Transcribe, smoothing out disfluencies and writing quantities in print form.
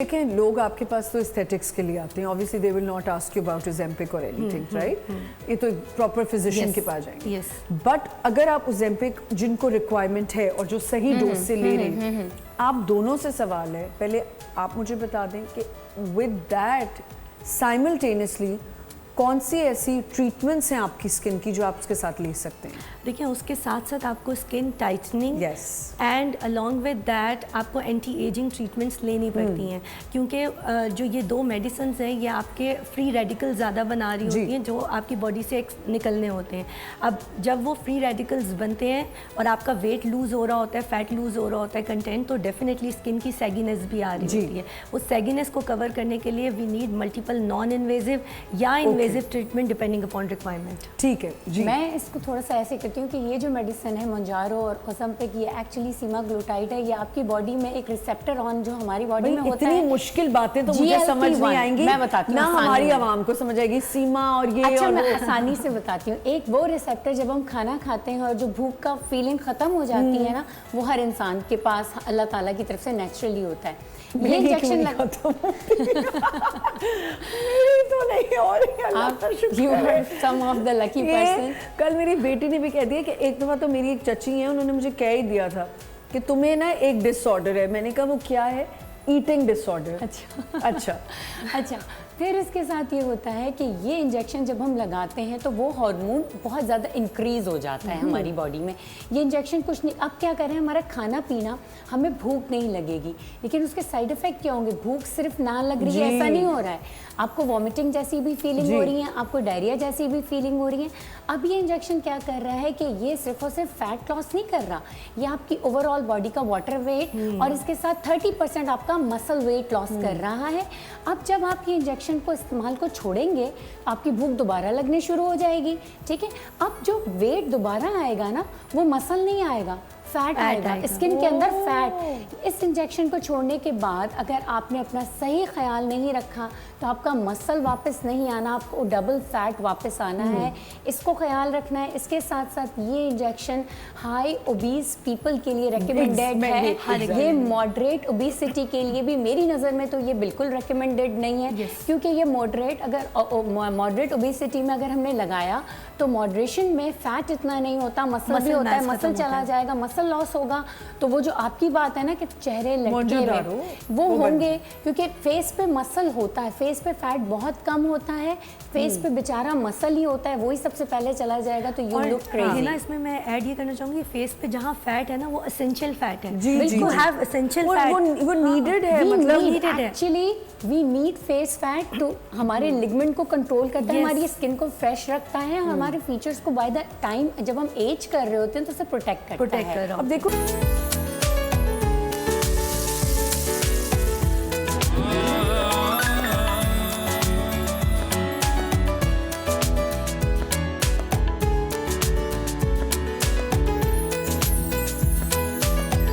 देखें, लोग आपके पास तो एस्थेटिक्स के लिए आते हैं, obviously they will not ask you about Ozempic और एनीथिंग, राइट? ये तो प्रॉपर फिजिशियन के पास जाएंगे। बट अगर आप ओजेम्पिक जिनको रिक्वायरमेंट है और जो सही डोज से ले रहे हैं, आप दोनों से सवाल है, पहले आप मुझे बता दें कि विद दैट साइमल्टेनियसली कौन सी ऐसी ट्रीटमेंट्स हैं आपकी स्किन की जो आप उसके साथ ले सकते हैं? देखिए, उसके साथ साथ आपको skin tightening and along with that आपको एंटी एजिंग ट्रीटमेंट्स लेनी पड़ती हैं, क्योंकि जो ये दो मेडिसिन हैं ये आपके फ्री रेडिकल्स ज़्यादा बना रही होती हैं जो आपकी बॉडी से निकलने होते हैं। अब जब वो फ्री रेडिकल्स बनते हैं और आपका वेट लूज़ हो रहा होता है, फैट लूज़ हो रहा होता है कंटेंट, तो डेफिनेटली स्किन की सैगीनेस भी आ रही होती है। उस सैगीनेस को कवर करने के लिए we need multiple non invasive या invasive treatment depending upon requirement. ठीक है जी। मैं इसको थोड़ा सा ऐसे करती हूँ कि ये जो मेडिसिन है मोंजारो और ओजेम्पिक, ये एक्चुअली सीमाग्लूटाइड है। ये आपकी बॉडी में एक रिसेप्टर ऑन जो हमारी बॉडी में होता है। इतनी मुश्किल बातें तो मुझे समझ नहीं आएंगी, मैं बताती हूँ ना हमारी आवाम को समझ आएगी सीमा और ये। अच्छा, और मैं आसानी से बताती हूँ। एक वो रिसेप्टर जब हम खाना खाते हैं और जो भूख का फीलिंग खत्म हो जाती है ना, वो हर इंसान के पास अल्लाह ताला की तरफ से नेचुरली होता है। ये इंजेक्शन तो नहीं, और some of the lucky person। कल मेरी बेटी ने भी कह दिया कि एक दफ़ा तो मेरी एक चची है, उन्होंने मुझे कह ही दिया था कि तुम्हें ना एक डिसऑर्डर है। मैंने कहा वो क्या है? Eating disorder. अच्छा। फिर इसके साथ ये होता है कि ये इंजेक्शन जब हम लगाते हैं तो वो हार्मोन बहुत ज़्यादा इंक्रीज़ हो जाता है हमारी बॉडी में। ये इंजेक्शन कुछ नहीं, अब क्या करें, हमारा खाना पीना, हमें भूख नहीं लगेगी, लेकिन उसके साइड इफ़ेक्ट क्या होंगे? भूख सिर्फ ना लग रही है ऐसा नहीं हो रहा है, आपको वॉमिटिंग जैसी भी फीलिंग हो रही है, आपको डायरिया जैसी भी फीलिंग हो रही है। अब ये इंजेक्शन क्या कर रहा है कि ये सिर्फ और सिर्फ फैट लॉस नहीं कर रहा, ये आपकी ओवरऑल बॉडी का वाटर वेट और इसके साथ 30% आपका मसल वेट लॉस कर रहा है। अब जब आप ये इंजेक्शन को इस्तेमाल को छोड़ेंगे, आपकी भूख दोबारा लगने शुरू हो जाएगी। ठीक है, अब जो वेट दोबारा आएगा ना, वो मसल नहीं आएगा, फैट आएगा स्किन के अंदर, फैट। इस इंजेक्शन को छोड़ने के बाद अगर आपने अपना सही ख्याल नहीं रखा तो आपका मसल वापस नहीं आना, आपको डबल फैट वापस आना है, इसको ख्याल रखना है। इसके साथ साथ ये इंजेक्शन हाई ओबीस पीपल के लिए रिकमेंडेड है। ये मॉडरेट ओबेसिटी के लिए भी मेरी नज़र में तो ये बिल्कुल रिकमेंडेड नहीं है, क्योंकि ये मॉडरेट ओबेसिटी में अगर हमने लगाया तो मॉडरेशन में फैट इतना नहीं होता, मसल भी होता है, मसल चला जाएगा, मसल लॉस होगा। तो वो जो आपकी बात है ना कि चेहरे लटके वो होंगे, क्योंकि फेस पे मसल होता है, फेस पे फैट बहुत कम होता है, फेस पे बेचारा मसल ही होता है, वही सबसे पहले चला जाएगा तो यू लुक क्रेजी। ना इसमें मैं ऐड ये करना चाहूंगी, फेस पे जहाँ फैट है ना वो एसेंशियल फैट है, बिल्कुल हैव एसेंशियल फैट, वो नीडेड है, मतलब actually we need face fat. तो हमारे लिगमेंट को कंट्रोल करता है, हमारी स्किन को फ्रेश रखता है, हमारे फीचर्स को बाय द टाइम जब हम एज कर रहे होते हैं तो उसे प्रोटेक्ट करता है। अब देखो